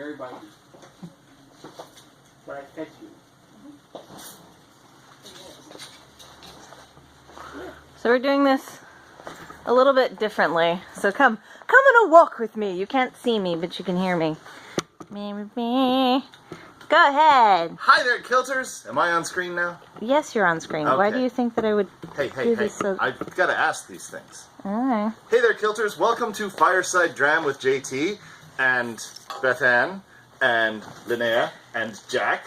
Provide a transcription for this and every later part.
very bitey. But I fed you. So we're doing this a little bit differently. So come on a walk with me. You can't see me, but you can hear me. Go ahead. Hi there, Kilters. Am I on screen now? Yes, you're on screen. Okay. Why do you think that I would Hey, do this? So... I've got to ask these things. Alright. Hey there, Kilters. Welcome to Fireside Dram with JT and Beth Ann and Linnea and Jack.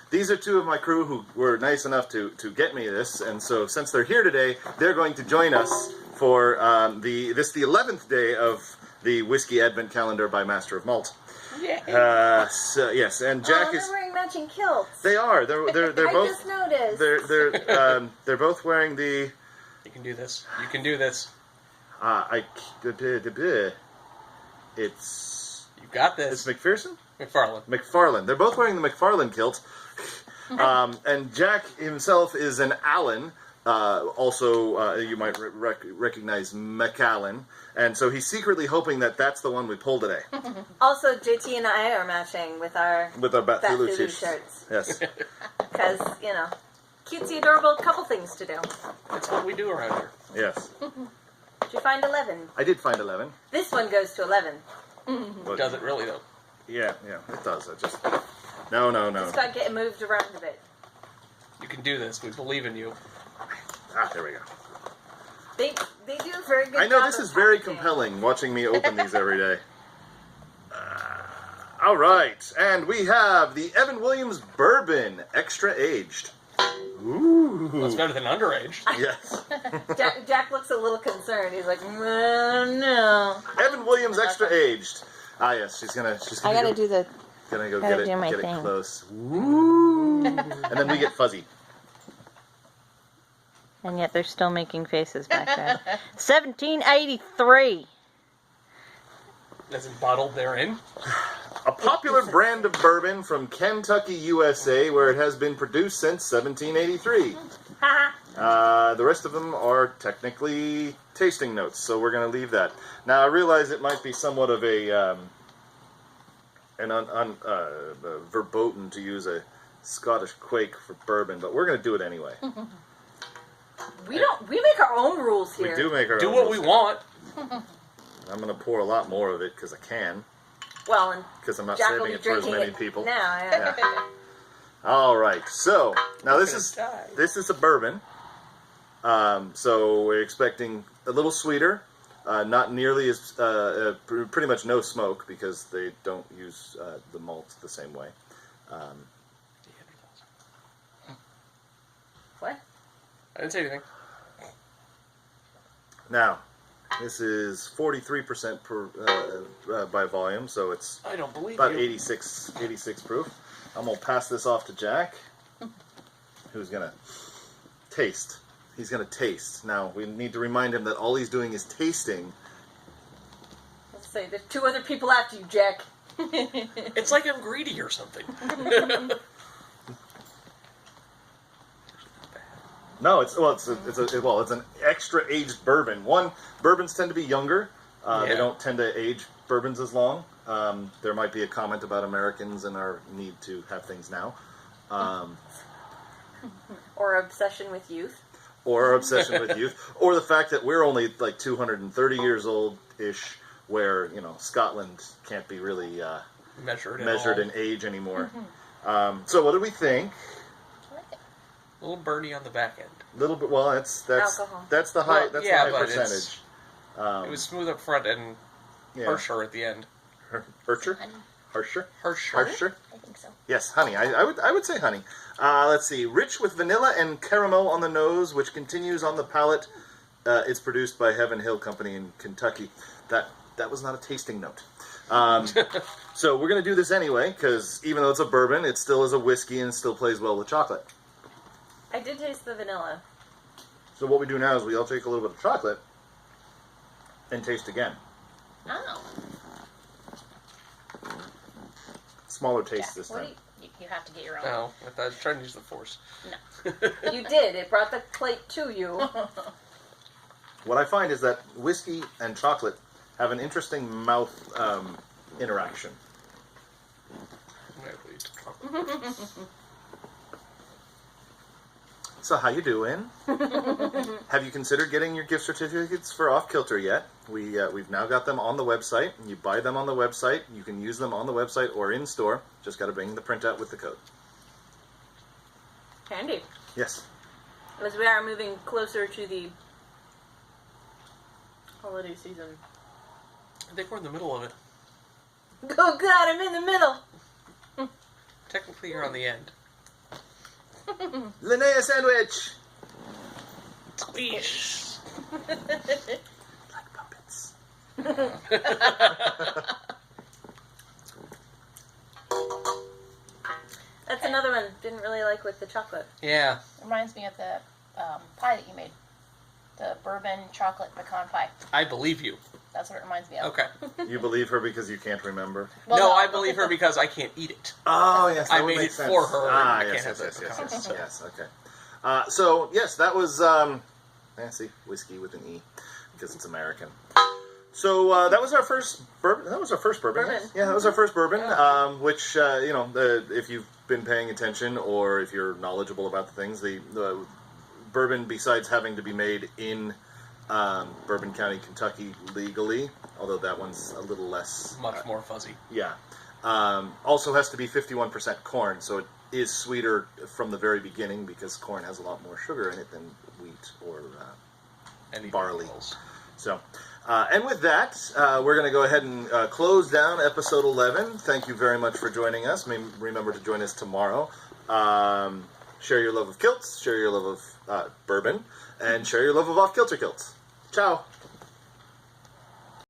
These are two of my crew who were nice enough to get me this, and so since they're here today, they're going to join us for the 11th day of the Whiskey Advent Calendar by Master of Malt. Yeah. So, yes, and Jack they're is. wearing matching kilts. They are. They're I both. just noticed. They're both wearing the. You can do this. You can do this. It's. You got this. It's McPherson? McFarlane. They're both wearing the McFarlane kilt. And Jack himself is an Allen. Also, you might recognize McAllen. And so he's secretly hoping that that's the one we pull today. Also, JT and I are matching with our Bathulu shirts. Yes. Because, you know, cutesy, adorable, couple things to do. That's what we do around here. Yes. Did you find 11? I did find 11. This one goes to 11. Does it really, though? Yeah, it does. I just... No. It's got to get moved around a bit. You can do this. We believe in you. There we go. They do a very good job. I know this is very packaging. compelling, watching me open these every day. All right, and we have the Evan Williams Bourbon, extra aged. Ooh. Well, it's better than underage. Yes. Jack looks a little concerned. He's like, no. Evan Williams, extra aged. Ah, yes, she's gonna I gotta do the. Gonna go gotta get do my it thing. close. Ooh. And then we get fuzzy. And yet they're still making faces back there. 1783. As in bottled therein. A popular brand of bourbon from Kentucky, USA, where it has been produced since 1783. The rest of them are technically tasting notes, so we're going to leave that. Now, I realize it might be somewhat of a verboten to use a Scottish quake for bourbon, but we're going to do it anyway. We make our own rules here. We do make our Do own what rules we here. want. I'm going to pour a lot more of it because I can. Well, and Because I'm not Jack will serving be it for as drinking many it people. now. Yeah. All right. So now this gonna is a bourbon. So we're expecting a little sweeter, not nearly as pretty much no smoke because they don't use the malt the same way. What? I didn't say anything. Now, this is 43% by volume, so it's I don't believe about you. 86 proof. I'm going to pass this off to Jack, who's going to taste. He's going to taste. Now, we need to remind him that all he's doing is tasting. Let's say there's two other people after you, Jack. It's like I'm greedy or something. No, it's an extra aged bourbon. Bourbons tend to be younger. They don't tend to age bourbons as long. There might be a comment about Americans and our need to have things now. Or obsession with youth. Or our obsession with youth. Or the fact that we're only like 230 years old-ish, where, Scotland can't be really Measured in age anymore. So what do we think? A little birdie on the back end. Little bit. Well, that's Alcohol. that's the high. Well, that's yeah, the high but percentage. It was smooth up front and harsher at the end. Harsher. Harsher? I think so. Yes, honey. I would say honey. Let's see. Rich with vanilla and caramel on the nose, which continues on the palate. It's produced by Heaven Hill Company in Kentucky. That was not a tasting note. So we're going to do this anyway, because even though it's a bourbon, it still is a whiskey and still plays well with chocolate. I did taste the vanilla. So what we do now is we all take a little bit of chocolate and taste again. Oh. Smaller taste this What time. you have to get your own. No, I was trying to use the force. No. You did. It brought the plate to you. What I find is that whiskey and chocolate have an interesting mouth interaction. likely to come. So how you doing? Have you considered getting your gift certificates for Off Kilter yet? We've now got them on the website. You buy them on the website. You can use them on the website or in store. Just got to bring the printout with the code. Handy. Yes. As we are moving closer to the holiday season. I think we're in the middle of it. Oh God, I'm in the middle. Technically, you're on the end. Linnea sandwich. Squeeze. Like puppets. That's another one. Didn't really like with the chocolate. Yeah. Reminds me of the pie that you made. The bourbon chocolate pecan pie. I believe you. That's what it reminds me of. Okay. You believe her because you can't remember? Well, no, I believe her because I can't eat it. Oh, yes, that I would made make it sense. for her. Ah, I yes, can't have yes, that yes, pecan. yes, yes, okay. So, yes, that was, fancy whiskey with an E, because it's American. So, that was our first bourbon. That was our first bourbon. Bourbon. Yeah, that was our first bourbon, which, you know, if you've been paying attention or if you're knowledgeable about the things, the bourbon, besides having to be made in Bourbon County, Kentucky legally, although that one's a little less... Much more fuzzy. Yeah. Also has to be 51% corn, so it is sweeter from the very beginning because corn has a lot more sugar in it than wheat or Anything barley. else. So, and with that, we're going to go ahead and close down episode 11. Thank you very much for joining us. Remember to join us tomorrow. Share your love of kilts, share your love of bourbon, and share your love of off-kilter kilts. Ciao.